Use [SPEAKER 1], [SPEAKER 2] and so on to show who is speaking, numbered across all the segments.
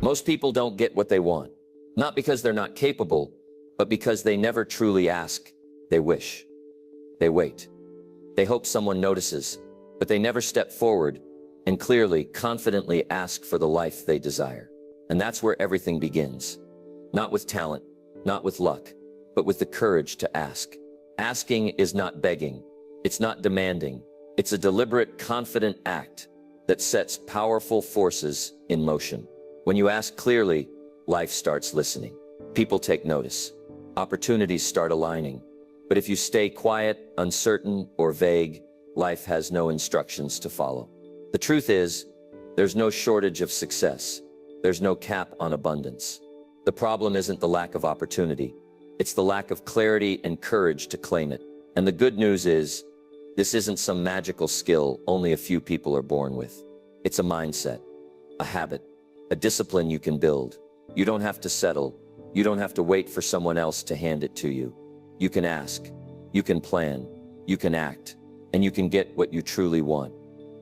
[SPEAKER 1] Most people don't get what they want, not because they're not capable, but because they never truly ask. They wish. They wait. They hope someone notices, but they never step forward and clearly, confidently ask for the life they desire. And that's where everything begins. Not with talent, not with luck, but with the courage to ask. Asking is not begging. It's not demanding. It's a deliberate, confident act that sets powerful forces in motion. When you ask clearly, life starts listening. People take notice. Opportunities start aligning. But if you stay quiet, uncertain, or vague, life has no instructions to follow. The truth is, there's no shortage of success. There's no cap on abundance. The problem isn't the lack of opportunity. It's the lack of clarity and courage to claim it. And the good news is, this isn't some magical skill only a few people are born with. It's a mindset, a habit, a discipline you can build. You don't have to settle. You don't have to wait for someone else to hand it to you. You can ask, you can plan, you can act, and you can get what you truly want,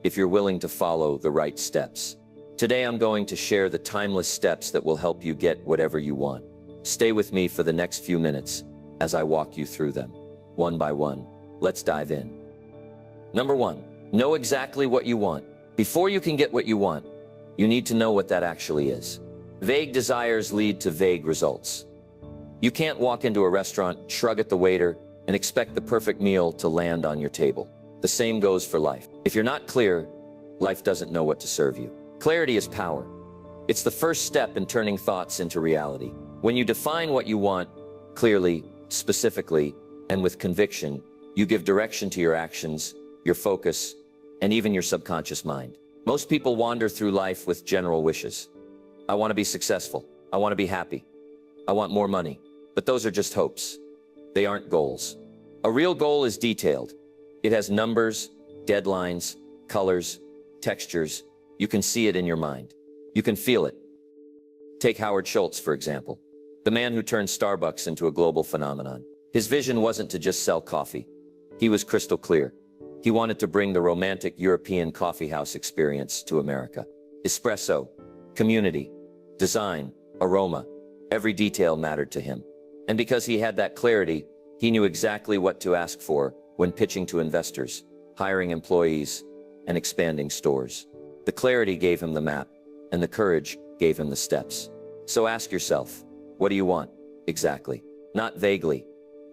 [SPEAKER 1] if you're willing to follow the right steps. Today I'm going to share the timeless steps that will help you get whatever you want. Stay with me for the next few minutes as I walk you through them. One by one, let's dive in. Number 1, know exactly what you want. Before you can get what you want, you need to know what that actually is. Vague desires lead to vague results. You can't walk into a restaurant, shrug at the waiter, and expect the perfect meal to land on your table. The same goes for life. If you're not clear, life doesn't know what to serve you. Clarity is power. It's the first step in turning thoughts into reality. When you define what you want clearly, specifically, and with conviction, you give direction to your actions, your focus, and even your subconscious mind. Most people wander through life with general wishes. I want to be successful. I want to be happy. I want more money. But those are just hopes. They aren't goals. A real goal is detailed. It has numbers, deadlines, colors, textures. You can see it in your mind. You can feel it. Take Howard Schultz, for example, the man who turned Starbucks into a global phenomenon. His vision wasn't to just sell coffee. He was crystal clear. He wanted to bring the romantic European coffeehouse experience to America. Espresso, community, design, aroma, every detail mattered to him. And because he had that clarity, he knew exactly what to ask for when pitching to investors, hiring employees, and expanding stores. The clarity gave him the map, and the courage gave him the steps. So ask yourself, what do you want exactly? Not vaguely,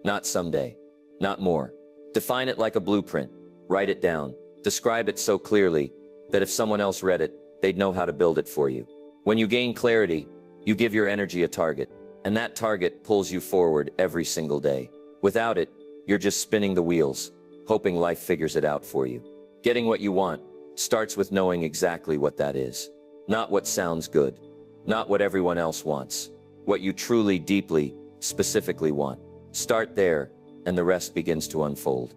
[SPEAKER 1] not someday, not more. Define it like a blueprint. Write it down. Describe it so clearly that if someone else read it, they'd know how to build it for you. When you gain clarity, you give your energy a target, and that target pulls you forward every single day. Without it, you're just spinning the wheels, hoping life figures it out for you. Getting what you want starts with knowing exactly what that is. Not what sounds good, not what everyone else wants, what you truly, deeply, specifically want. Start there, and the rest begins to unfold.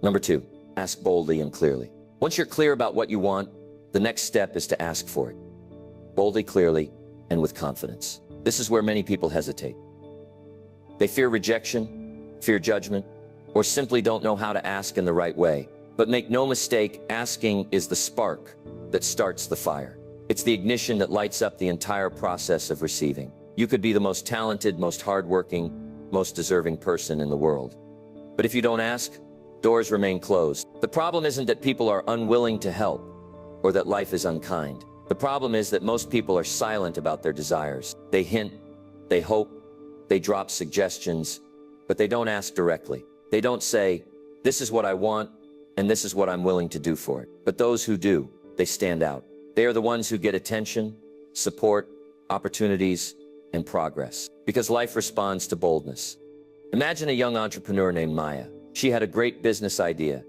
[SPEAKER 1] Number 2, ask boldly and clearly. Once you're clear about what you want, the next step is to ask for it. Boldly, clearly, and with confidence. This is where many people hesitate. They fear rejection, fear judgment, or simply don't know how to ask in the right way. But make no mistake, asking is the spark that starts the fire. It's the ignition that lights up the entire process of receiving. You could be the most talented, most hardworking, most deserving person in the world. But if you don't ask, doors remain closed. The problem isn't that people are unwilling to help or that life is unkind. The problem is that most people are silent about their desires. They hint, they hope, they drop suggestions, but they don't ask directly. They don't say, this is what I want, and this is what I'm willing to do for it. But those who do, they stand out. They are the ones who get attention, support, opportunities, and progress. Because life responds to boldness. Imagine a young entrepreneur named Maya. She had a great business idea,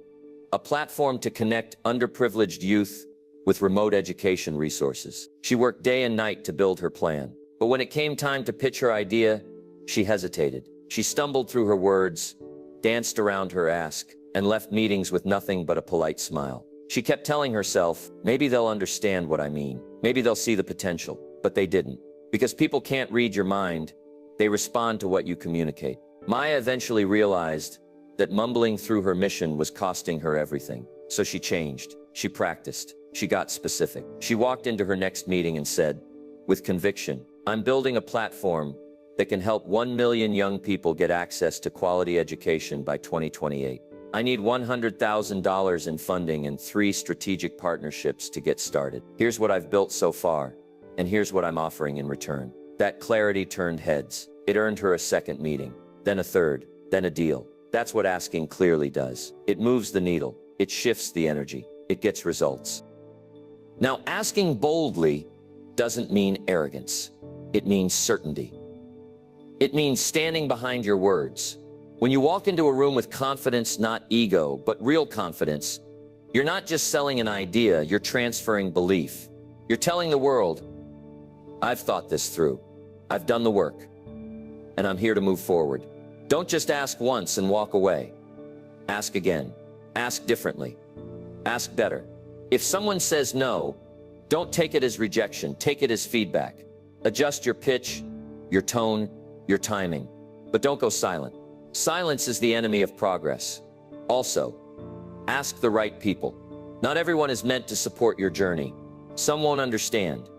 [SPEAKER 1] a platform to connect underprivileged youth with remote education resources. She worked day and night to build her plan. But when it came time to pitch her idea, she hesitated. She stumbled through her words, danced around her ask, and left meetings with nothing but a polite smile. She kept telling herself, maybe they'll understand what I mean. Maybe they'll see the potential. But they didn't. Because people can't read your mind, they respond to what you communicate. Maya eventually realized that mumbling through her mission was costing her everything. So she changed. She practiced. She got specific. She walked into her next meeting and said, with conviction. I'm building a platform that can help 1 million young people get access to quality education by 2028. I need $100,000 in funding and 3 strategic partnerships to get started. Here's what I've built so far, and here's what I'm offering in return. That clarity turned heads. It earned her a second meeting, then a third, then a deal. That's what asking clearly does. It moves the needle. It shifts the energy. It gets results. Now, asking boldly doesn't mean arrogance. It means certainty. It means standing behind your words. When you walk into a room with confidence, not ego, but real confidence, you're not just selling an idea, you're transferring belief. You're telling the world, I've thought this through. I've done the work, and I'm here to move forward. Don't just ask once and walk away. Ask again. Ask differently. Ask better. If someone says no, don't take it as rejection. Take it as feedback. Adjust your pitch, your tone, your timing, but don't go silent. Silence is the enemy of progress. Also, ask the right people. Not everyone is meant to support your journey. Some won't understand.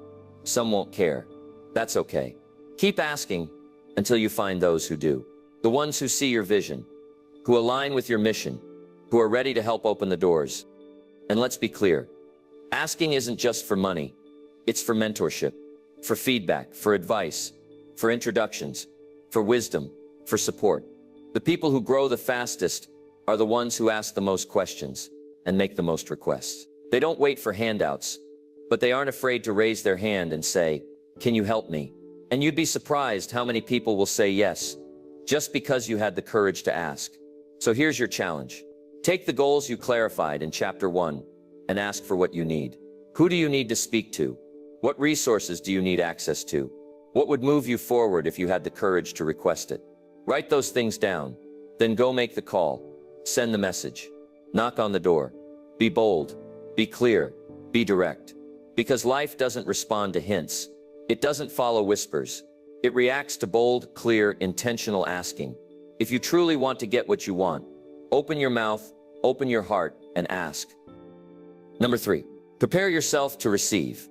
[SPEAKER 1] Some won't care. That's okay. Keep asking until you find those who do. The ones who see your vision, who align with your mission, who are ready to help open the doors. And let's be clear, asking isn't just for money. It's for mentorship, for feedback, for advice, for introductions, for wisdom, for support. The people who grow the fastest are the ones who ask the most questions and make the most requests. They don't wait for handouts, but they aren't afraid to raise their hand and say, "Can you help me?" And you'd be surprised how many people will say yes, just because you had the courage to ask. So here's your challenge. Take the goals you clarified in Chapter 1 and ask for what you need. Who do you need to speak to? What resources do you need access to? What would move you forward if you had the courage to request it? Write those things down. Then go make the call. Send the message. Knock on the door. Be bold. Be clear. Be direct. Because life doesn't respond to hints. It doesn't follow whispers. It reacts to bold, clear, intentional asking. If you truly want to get what you want, open your mouth, open your heart, and ask. Number 3, prepare yourself to receive.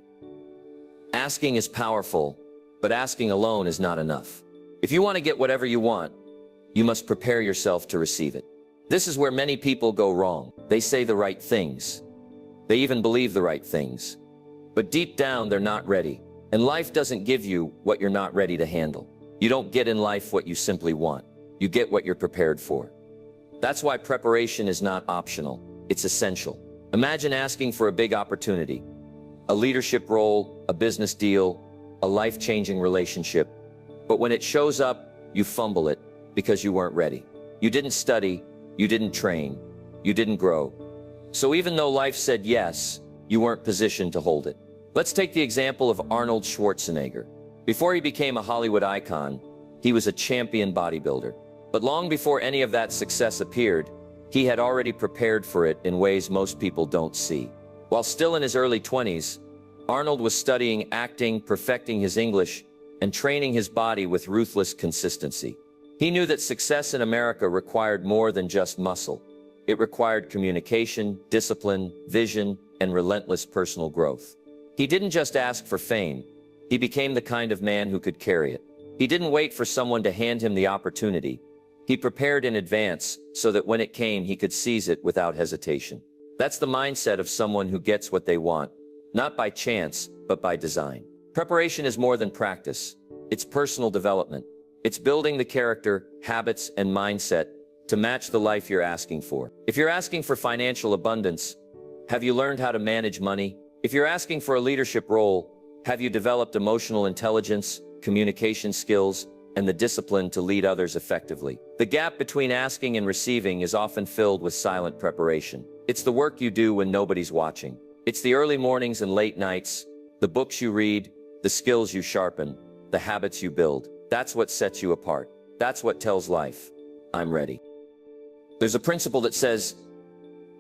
[SPEAKER 1] Asking is powerful, but asking alone is not enough. If you want to get whatever you want, you must prepare yourself to receive it. This is where many people go wrong. They say the right things. They even believe the right things. But deep down, they're not ready. And life doesn't give you what you're not ready to handle. You don't get in life what you simply want. You get what you're prepared for. That's why preparation is not optional. It's essential. Imagine asking for a big opportunity, a leadership role, a business deal, a life-changing relationship. But when it shows up, you fumble it because you weren't ready. You didn't study, you didn't train, you didn't grow. So even though life said yes, you weren't positioned to hold it. Let's take the example of Arnold Schwarzenegger. Before he became a Hollywood icon, he was a champion bodybuilder. But long before any of that success appeared, he had already prepared for it in ways most people don't see. While still in his early 20s, Arnold was studying acting, perfecting his English, and training his body with ruthless consistency. He knew that success in America required more than just muscle. It required communication, discipline, vision, and relentless personal growth. He didn't just ask for fame. He became the kind of man who could carry it. He didn't wait for someone to hand him the opportunity. He prepared in advance so that when it came, he could seize it without hesitation. That's the mindset of someone who gets what they want, not by chance, but by design. Preparation is more than practice. It's personal development. It's building the character, habits, and mindset to match the life you're asking for. If you're asking for financial abundance, have you learned how to manage money? If you're asking for a leadership role, have you developed emotional intelligence, communication skills, and the discipline to lead others effectively? The gap between asking and receiving is often filled with silent preparation. It's the work you do when nobody's watching. It's the early mornings and late nights, the books you read, the skills you sharpen, the habits you build. That's what sets you apart. That's what tells life, I'm ready. There's a principle that says,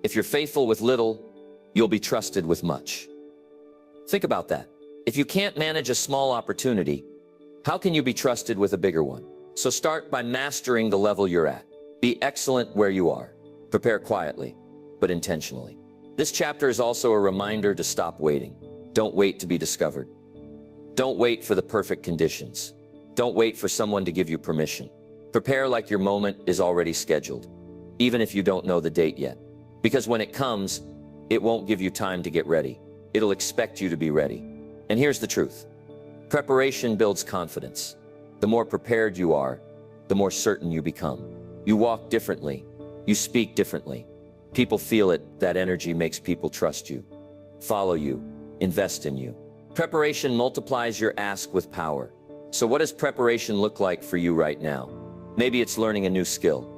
[SPEAKER 1] if you're faithful with little, you'll be trusted with much. Think about that. If you can't manage a small opportunity, how can you be trusted with a bigger one? So start by mastering the level you're at. Be excellent where you are. Prepare quietly, but intentionally. This chapter is also a reminder to stop waiting. Don't wait to be discovered. Don't wait for the perfect conditions. Don't wait for someone to give you permission. Prepare like your moment is already scheduled, even if you don't know the date yet. Because when it comes, it won't give you time to get ready. It'll expect you to be ready. And here's the truth. Preparation builds confidence. The more prepared you are, the more certain you become. You walk differently. You speak differently. People feel it. That energy makes people trust you, follow you, invest in you. Preparation multiplies your ask with power. So what does preparation look like for you right now? Maybe it's learning a new skill.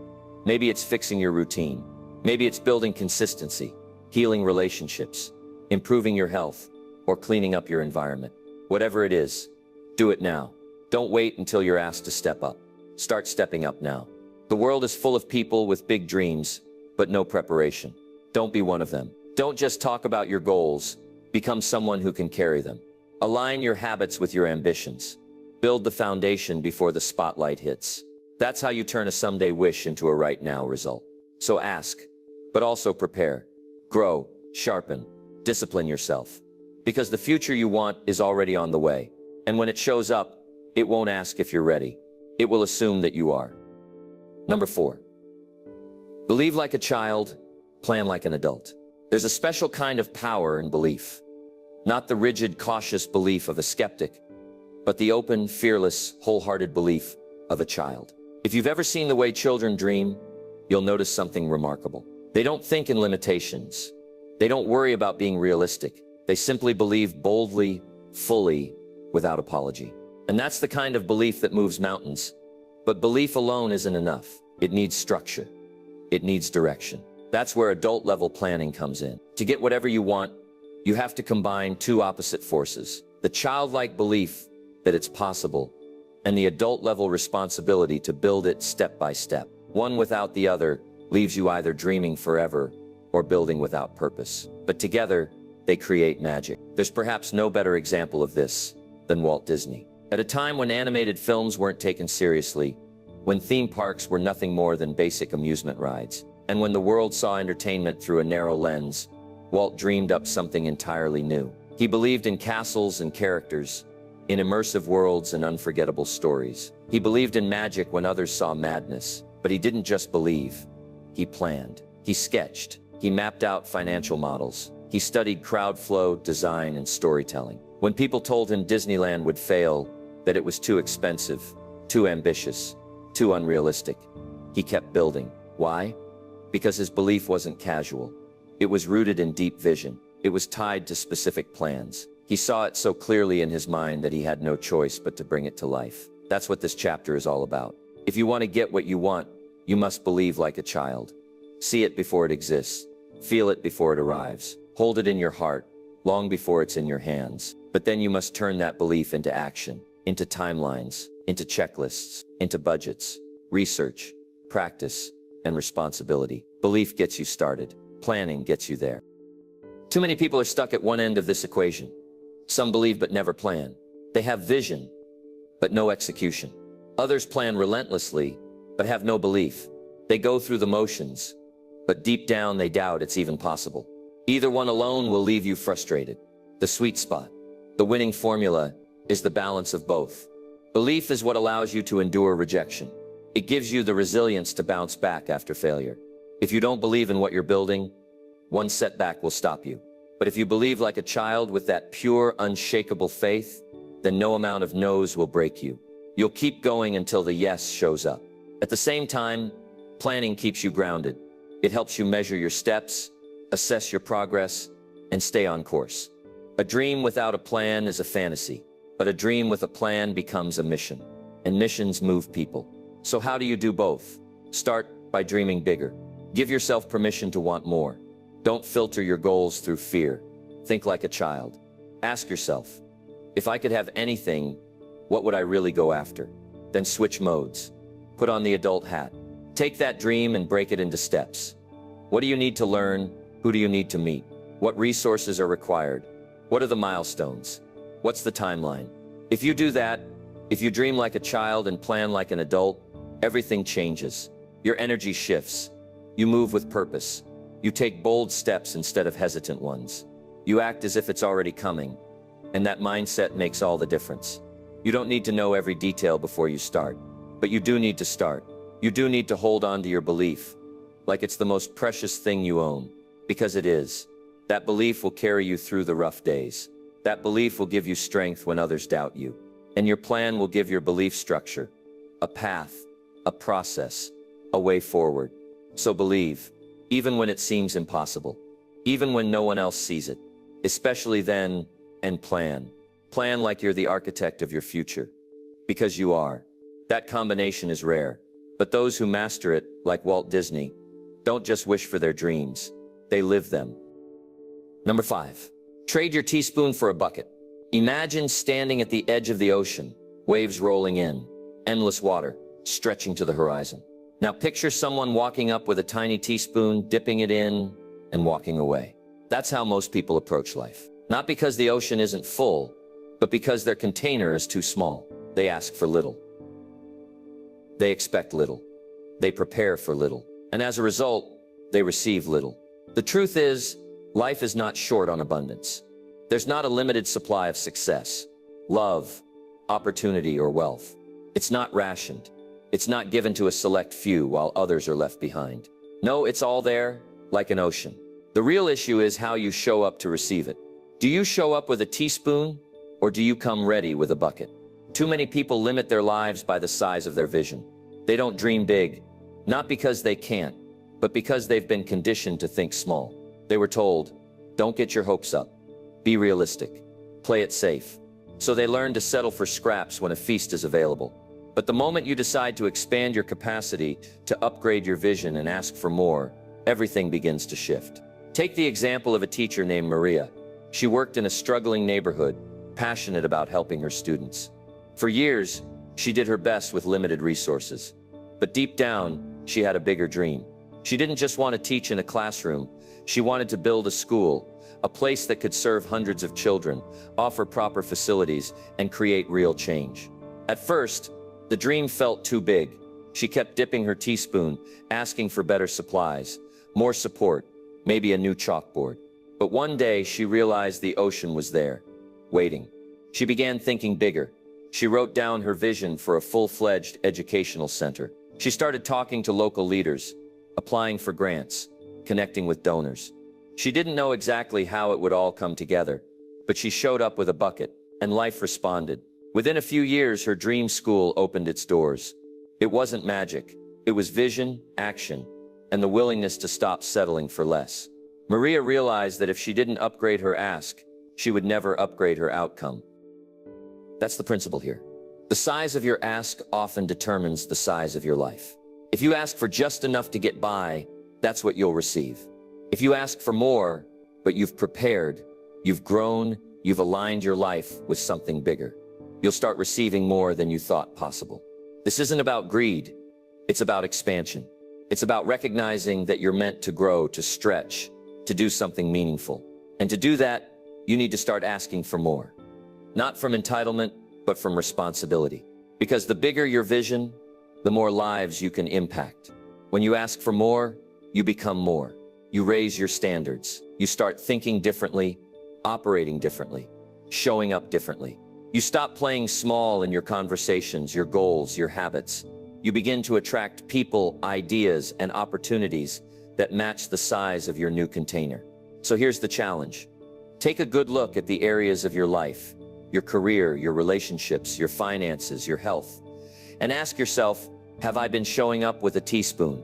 [SPEAKER 1] Maybe it's fixing your routine. Maybe it's building consistency, healing relationships, improving your health, or cleaning up your environment. Whatever it is, do it now. Don't wait until you're asked to step up. Start stepping up now. The world is full of people with big dreams, but no preparation. Don't be one of them. Don't just talk about your goals. Become someone who can carry them. Align your habits with your ambitions. Build the foundation before the spotlight hits. That's how you turn a someday wish into a right now result. So ask, but also prepare. Grow, sharpen, discipline yourself. Because the future you want is already on the way. And when it shows up, it won't ask if you're ready. It will assume that you are. Number 4. Believe like a child, plan like an adult. There's a special kind of power in belief. Not the rigid, cautious belief of a skeptic, but the open, fearless, wholehearted belief of a child. If you've ever seen the way children dream, you'll notice something remarkable. They don't think in limitations. They don't worry about being realistic. They simply believe boldly, fully, without apology. And that's the kind of belief that moves mountains. But belief alone isn't enough. It needs structure. It needs direction. That's where adult-level planning comes in. To get whatever you want, you have to combine two opposite forces: the childlike belief that it's possible, and the adult-level responsibility to build it step by step. One without the other leaves you either dreaming forever or building without purpose. But together, they create magic. There's perhaps no better example of this than Walt Disney. At a time when animated films weren't taken seriously, when theme parks were nothing more than basic amusement rides, and when the world saw entertainment through a narrow lens, Walt dreamed up something entirely new. He believed in castles and characters, in immersive worlds and unforgettable stories. He believed in magic when others saw madness. But he didn't just believe. He planned. He sketched. He mapped out financial models. He studied crowd flow, design, and storytelling. When people told him Disneyland would fail, that it was too expensive, too ambitious, too unrealistic, he kept building. Why? Because his belief wasn't casual. It was rooted in deep vision. It was tied to specific plans. He saw it so clearly in his mind that he had no choice but to bring it to life. That's what this chapter is all about. If you want to get what you want, you must believe like a child. See it before it exists. Feel it before it arrives. Hold it in your heart, long before it's in your hands. But then you must turn that belief into action, into timelines, into checklists, into budgets, research, practice, and responsibility. Belief gets you started. Planning gets you there. Too many people are stuck at one end of this equation. Some believe but never plan. They have vision, but no execution. Others plan relentlessly, but have no belief. They go through the motions, but deep down they doubt it's even possible. Either one alone will leave you frustrated. The sweet spot, the winning formula, is the balance of both. Belief is what allows you to endure rejection. It gives you the resilience to bounce back after failure. If you don't believe in what you're building, one setback will stop you. But if you believe like a child with that pure, unshakable faith, then no amount of no's will break you. You'll keep going until the yes shows up. At the same time, planning keeps you grounded. It helps you measure your steps, assess your progress, and stay on course. A dream without a plan is a fantasy, but a dream with a plan becomes a mission, and missions move people. So how do you do both? Start by dreaming bigger. Give yourself permission to want more. Don't filter your goals through fear. Think like a child. Ask yourself, if I could have anything, what would I really go after? Then switch modes. Put on the adult hat. Take that dream and break it into steps. What do you need to learn? Who do you need to meet? What resources are required? What are the milestones? What's the timeline? If you do that, if you dream like a child and plan like an adult, everything changes. Your energy shifts. You move with purpose. You take bold steps instead of hesitant ones. You act as if it's already coming, And that mindset makes all the difference. You don't need to know every detail before you start, but you do need to start. You do need to hold on to your belief, like it's the most precious thing you own, because it is. That belief will carry you through the rough days. That belief will give you strength when others doubt you. And your plan will give your belief structure, a path, a process, a way forward. So believe, even when it seems impossible, even when no one else sees it, especially then, and plan. Plan like you're the architect of your future, because you are. That combination is rare, but those who master it, like Walt Disney, don't just wish for their dreams, they live them. Number 5, trade your teaspoon for a bucket. Imagine standing at the edge of the ocean, waves rolling in, endless water, stretching to the horizon. Now picture someone walking up with a tiny teaspoon, dipping it in, and walking away. That's how most people approach life. Not because the ocean isn't full, but because their container is too small. They ask for little. They expect little. They prepare for little. And as a result, they receive little. The truth is, life is not short on abundance. There's not a limited supply of success, love, opportunity, or wealth. It's not rationed. It's not given to a select few while others are left behind. No, it's all there, like an ocean. The real issue is how you show up to receive it. Do you show up with a teaspoon, or do you come ready with a bucket? Too many people limit their lives by the size of their vision. They don't dream big, not because they can't, but because they've been conditioned to think small. They were told, don't get your hopes up. Be realistic. Play it safe. So they learn to settle for scraps when a feast is available. But the moment you decide to expand your capacity, to upgrade your vision and ask for more, everything begins to shift. Take the example of a teacher named Maria. She worked in a struggling neighborhood, passionate about helping her students. For years, she did her best with limited resources. But deep down, she had a bigger dream. She didn't just want to teach in a classroom. She wanted to build a school, a place that could serve hundreds of children, offer proper facilities, and create real change. At first, the dream felt too big. She kept dipping her teaspoon, asking for better supplies, more support, maybe a new chalkboard. But one day, she realized the ocean was there, waiting. She began thinking bigger. She wrote down her vision for a full-fledged educational center. She started talking to local leaders, applying for grants, connecting with donors. She didn't know exactly how it would all come together, but she showed up with a bucket, and life responded. Within a few years, her dream school opened its doors. It wasn't magic. It was vision, action, and the willingness to stop settling for less. Maria realized that if she didn't upgrade her ask, she would never upgrade her outcome. That's the principle here. The size of your ask often determines the size of your life. If you ask for just enough to get by, that's what you'll receive. If you ask for more, but you've prepared, you've grown, you've aligned your life with something bigger, you'll start receiving more than you thought possible. This isn't about greed. It's about expansion. It's about recognizing that you're meant to grow, to stretch, to do something meaningful. And to do that, you need to start asking for more. Not from entitlement, but from responsibility. Because the bigger your vision, the more lives you can impact. When you ask for more, you become more. You raise your standards. You start thinking differently, operating differently, showing up differently. You stop playing small in your conversations, your goals, your habits. You begin to attract people, ideas, and opportunities that match the size of your new container. So here's the challenge. Take a good look at the areas of your life, your career, your relationships, your finances, your health, and ask yourself, have I been showing up with a teaspoon?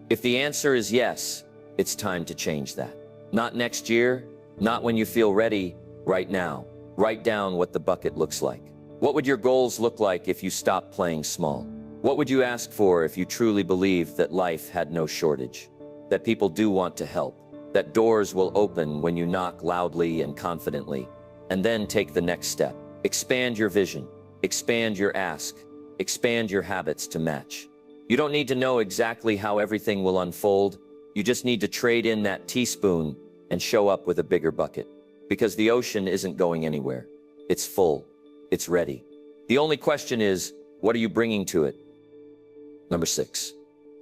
[SPEAKER 1] If the answer is yes, it's time to change that. Not next year, not when you feel ready, right now. Write down what the bucket looks like. What would your goals look like if you stopped playing small? What would you ask for if you truly believed that life had no shortage? That people do want to help? That doors will open when you knock loudly and confidently? And then take the next step. Expand your vision. Expand your ask. Expand your habits to match. You don't need to know exactly how everything will unfold. You just need to trade in that teaspoon and show up with a bigger bucket. Because the ocean isn't going anywhere. It's full. It's ready. The only question is, what are you bringing to it? Number 6,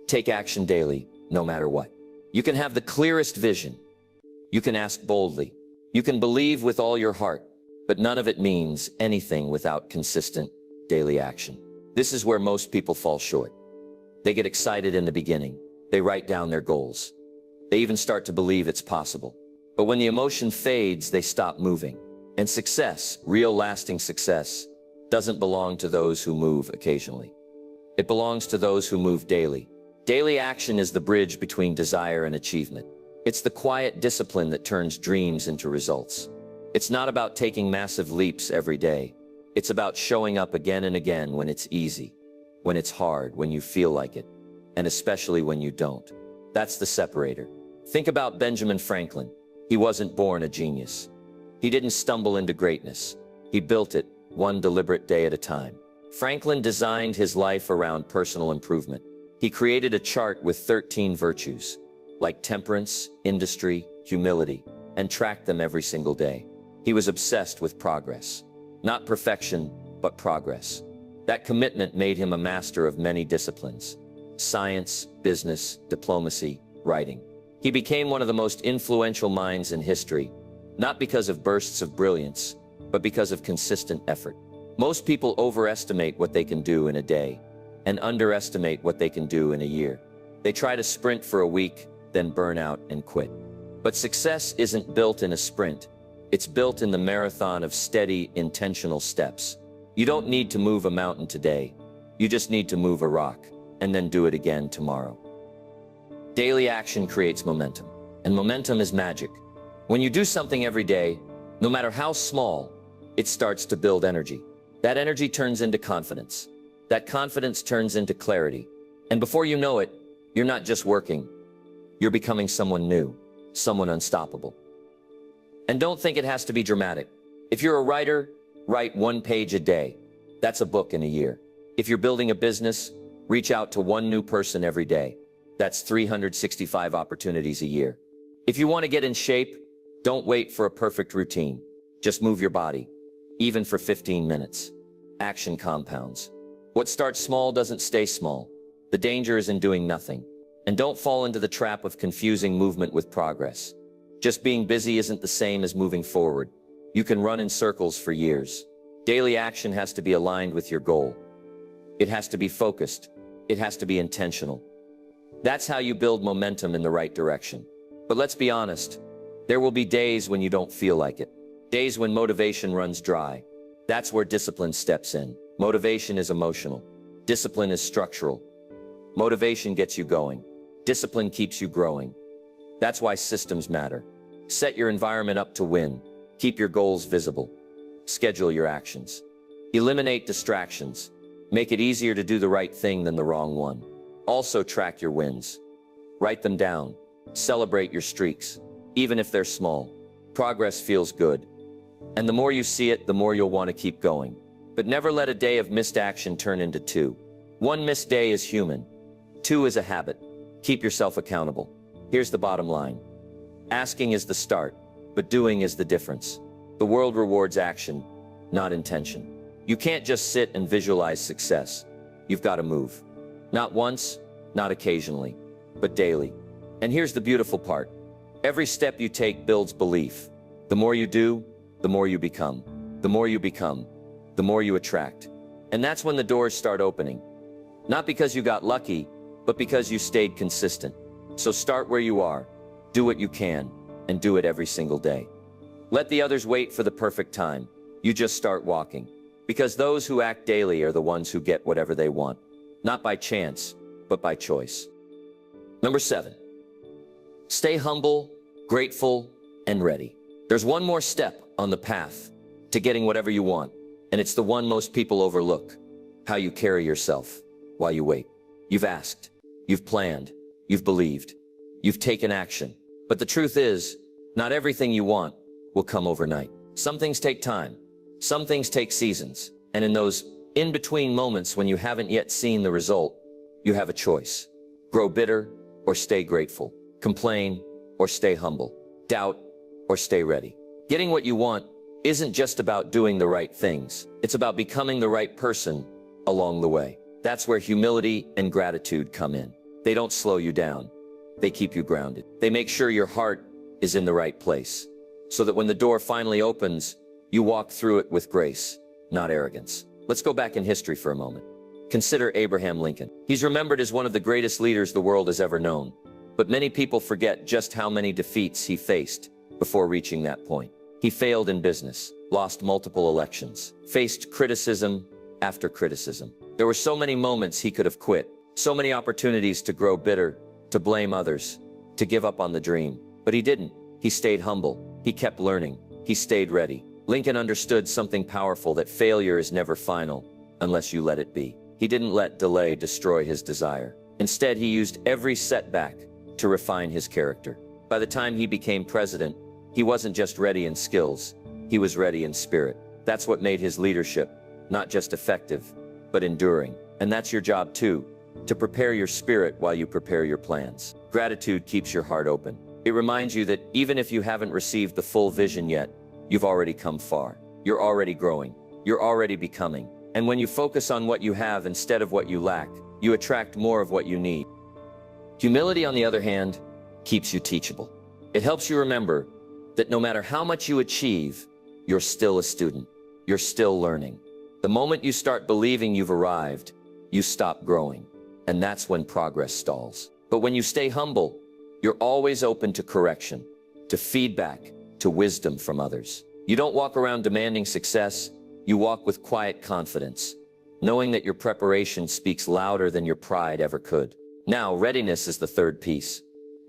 [SPEAKER 1] take action daily, no matter what. You can have the clearest vision. You can ask boldly. You can believe with all your heart. but none of it means anything without consistent daily action. This is where most people fall short. They get excited in the beginning. They write down their goals. They even start to believe it's possible. But when the emotion fades, they stop moving. And success, real lasting success, doesn't belong to those who move occasionally. It belongs to those who move daily. Daily action is the bridge between desire and achievement. It's the quiet discipline that turns dreams into results. It's not about taking massive leaps every day. It's about showing up again and again when it's easy, when it's hard, when you feel like it, and especially when you don't. That's the separator. Think about Benjamin Franklin. He wasn't born a genius. He didn't stumble into greatness. He built it one deliberate day at a time. Franklin designed his life around personal improvement. He created a chart with 13 virtues, like temperance, industry, humility, and tracked them every single day. He was obsessed with progress. Not perfection, but progress. That commitment made him a master of many disciplines: science, business, diplomacy, writing. He became one of the most influential minds in history, not because of bursts of brilliance, but because of consistent effort. Most people overestimate what they can do in a day and underestimate what they can do in a year. They try to sprint for a week, then burn out and quit. But success isn't built in a sprint. It's built in the marathon of steady, intentional steps. You don't need to move a mountain today. You just need to move a rock, and then do it again tomorrow. Daily action creates momentum, and momentum is magic. When you do something every day, no matter how small, it starts to build energy. That energy turns into confidence. That confidence turns into clarity. And before you know it, you're not just working. You're becoming someone new, someone unstoppable. And don't think it has to be dramatic. If you're a writer, write 1 page a day. That's a book in a year. If you're building a business, reach out to 1 new person every day. That's 365 opportunities a year. If you want to get in shape, don't wait for a perfect routine. Just move your body, even for 15 minutes. Action compounds. What starts small doesn't stay small. The danger is in doing nothing. And don't fall into the trap of confusing movement with progress. Just being busy isn't the same as moving forward. You can run in circles for years. Daily action has to be aligned with your goal. It has to be focused. It has to be intentional. That's how you build momentum in the right direction. But let's be honest, there will be days when you don't feel like it. Days when motivation runs dry. That's where discipline steps in. Motivation is emotional. Discipline is structural. Motivation gets you going. Discipline keeps you growing. That's why systems matter. Set your environment up to win. Keep your goals visible. Schedule your actions. Eliminate distractions. Make it easier to do the right thing than the wrong one. Also track your wins. Write them down. Celebrate your streaks, even if they're small. Progress feels good. And the more you see it, the more you'll want to keep going. But never let a day of missed action turn into 2. 1 missed day is human. 2 is a habit. Keep yourself accountable. Here's the bottom line. Asking is the start, but doing is the difference. The world rewards action, not intention. You can't just sit and visualize success. You've got to move. Not once, not occasionally, but daily. And here's the beautiful part. Every step you take builds belief. The more you do, the more you become. The more you become, the more you attract. And that's when the doors start opening. Not because you got lucky, but because you stayed consistent. So start where you are, do what you can, and do it every single day. Let the others wait for the perfect time. You just start walking. Because those who act daily are the ones who get whatever they want. Not by chance, but by choice. Number 7. Stay humble, grateful, and ready. There's one more step on the path to getting whatever you want, and it's the one most people overlook: how you carry yourself while you wait. You've asked, you've planned, you've believed, you've taken action. But the truth is, not everything you want will come overnight. Some things take time. Some things take seasons. And in those in-between moments when you haven't yet seen the result, you have a choice. Grow bitter or stay grateful. Complain or stay humble. Doubt or stay ready. Getting what you want isn't just about doing the right things. It's about becoming the right person along the way. That's where humility and gratitude come in. They don't slow you down. They keep you grounded. They make sure your heart is in the right place, so that when the door finally opens, You walk through it with grace, not arrogance. Let's go back in history for a moment. Consider Abraham Lincoln. He's remembered as one of the greatest leaders the world has ever known. But many people forget just how many defeats he faced before reaching that point. He failed in business, lost multiple elections, faced criticism after criticism. There were so many moments he could have quit, so many opportunities to grow bitter, to blame others, to give up on the dream. But he didn't. He stayed humble. He kept learning. He stayed ready. Lincoln understood something powerful, that failure is never final unless you let it be. He didn't let delay destroy his desire. Instead, he used every setback to refine his character. By the time he became president, he wasn't just ready in skills, he was ready in spirit. That's what made his leadership not just effective, but enduring. And that's your job too, to prepare your spirit while you prepare your plans. Gratitude keeps your heart open. It reminds you that even if you haven't received the full vision yet, you've already come far. You're already growing. You're already becoming. And when you focus on what you have instead of what you lack, you attract more of what you need. Humility, on the other hand, keeps you teachable. It helps you remember that no matter how much you achieve, you're still a student. You're still learning. The moment you start believing you've arrived, you stop growing. And that's when progress stalls. But when you stay humble, you're always open to correction, to feedback, to wisdom from others. You don't walk around demanding success. You walk with quiet confidence, knowing that your preparation speaks louder than your pride ever could. Now, readiness is the third piece,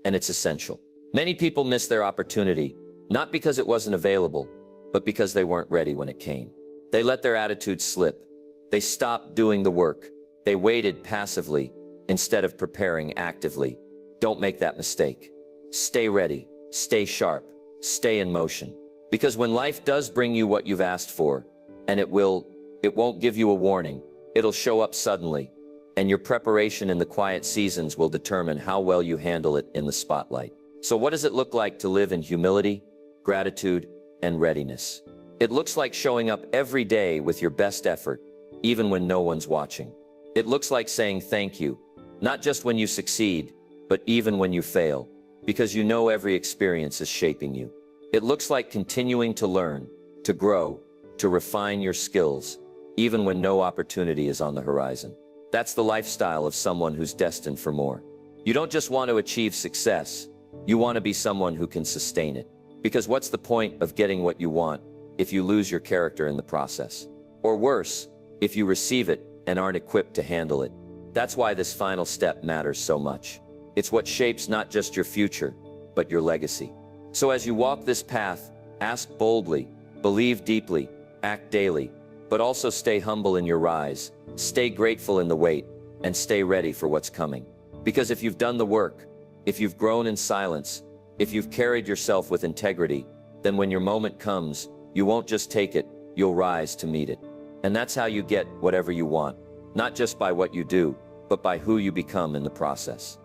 [SPEAKER 1] and it's essential. Many people miss their opportunity, not because it wasn't available, but because they weren't ready when it came. They let their attitude slip. They stopped doing the work. They waited passively instead of preparing actively. Don't make that mistake. Stay ready, stay sharp, stay in motion. Because when life does bring you what you've asked for, and it won't give you a warning, it'll show up suddenly, and your preparation in the quiet seasons will determine how well you handle it in the spotlight. So what does it look like to live in humility, gratitude, and readiness? It looks like showing up every day with your best effort, even when no one's watching. It looks like saying thank you, not just when you succeed, but even when you fail, because you know every experience is shaping you. It looks like continuing to learn, to grow, to refine your skills, even when no opportunity is on the horizon. That's the lifestyle of someone who's destined for more. You don't just want to achieve success, you want to be someone who can sustain it. Because what's the point of getting what you want if you lose your character in the process? Or worse, if you receive it and aren't equipped to handle it. That's why this final step matters so much. It's what shapes not just your future, but your legacy. So as you walk this path, ask boldly, believe deeply, act daily, but also stay humble in your rise, stay grateful in the wait, and stay ready for what's coming. Because if you've done the work, if you've grown in silence, if you've carried yourself with integrity, then when your moment comes, you won't just take it, you'll rise to meet it. And that's how you get whatever you want, not just by what you do, but by who you become in the process.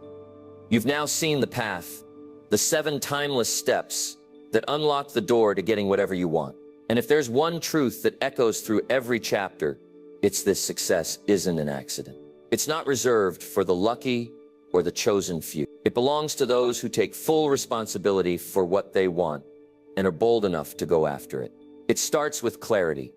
[SPEAKER 1] You've now seen the path, the 7 timeless steps that unlock the door to getting whatever you want. And if there's one truth that echoes through every chapter, it's this: success isn't an accident. It's not reserved for the lucky or the chosen few. It belongs to those who take full responsibility for what they want and are bold enough to go after it. It starts with clarity.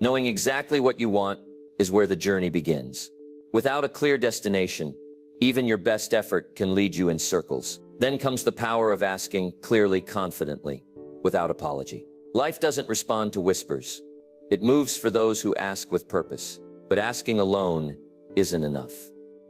[SPEAKER 1] Knowing exactly what you want is where the journey begins. Without a clear destination, even your best effort can lead you in circles. Then comes the power of asking clearly, confidently, without apology. Life doesn't respond to whispers. It moves for those who ask with purpose. But asking alone isn't enough.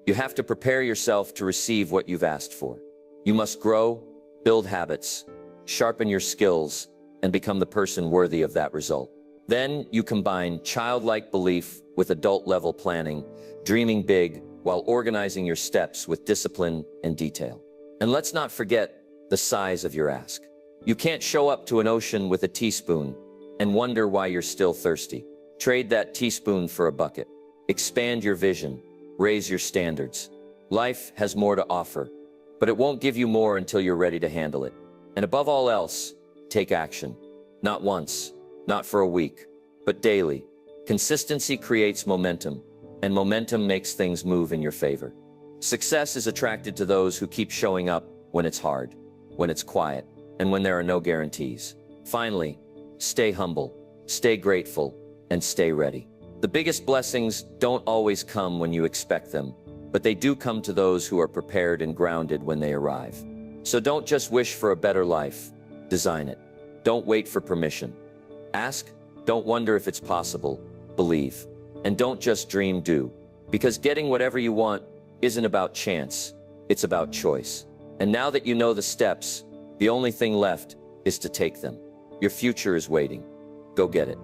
[SPEAKER 1] You have to prepare yourself to receive what you've asked for. You must grow, build habits, sharpen your skills, and become the person worthy of that result. Then you combine childlike belief with adult-level planning, dreaming big while organizing your steps with discipline and detail. And let's not forget the size of your ask. You can't show up to an ocean with a teaspoon and wonder why you're still thirsty. Trade that teaspoon for a bucket. Expand your vision. Raise your standards. Life has more to offer, but it won't give you more until you're ready to handle it. And above all else, take action. Not once, not for a week, but daily. Consistency creates momentum, and momentum makes things move in your favor. Success is attracted to those who keep showing up when it's hard, when it's quiet, and when there are no guarantees. Finally, stay humble, stay grateful, and stay ready. The biggest blessings don't always come when you expect them, but they do come to those who are prepared and grounded when they arrive. So don't just wish for a better life, design it. Don't wait for permission. Ask, don't wonder if it's possible, believe. And don't just dream, do. Because getting whatever you want isn't about chance, it's about choice. And now that you know the steps, the only thing left is to take them. Your future is waiting. Go get it.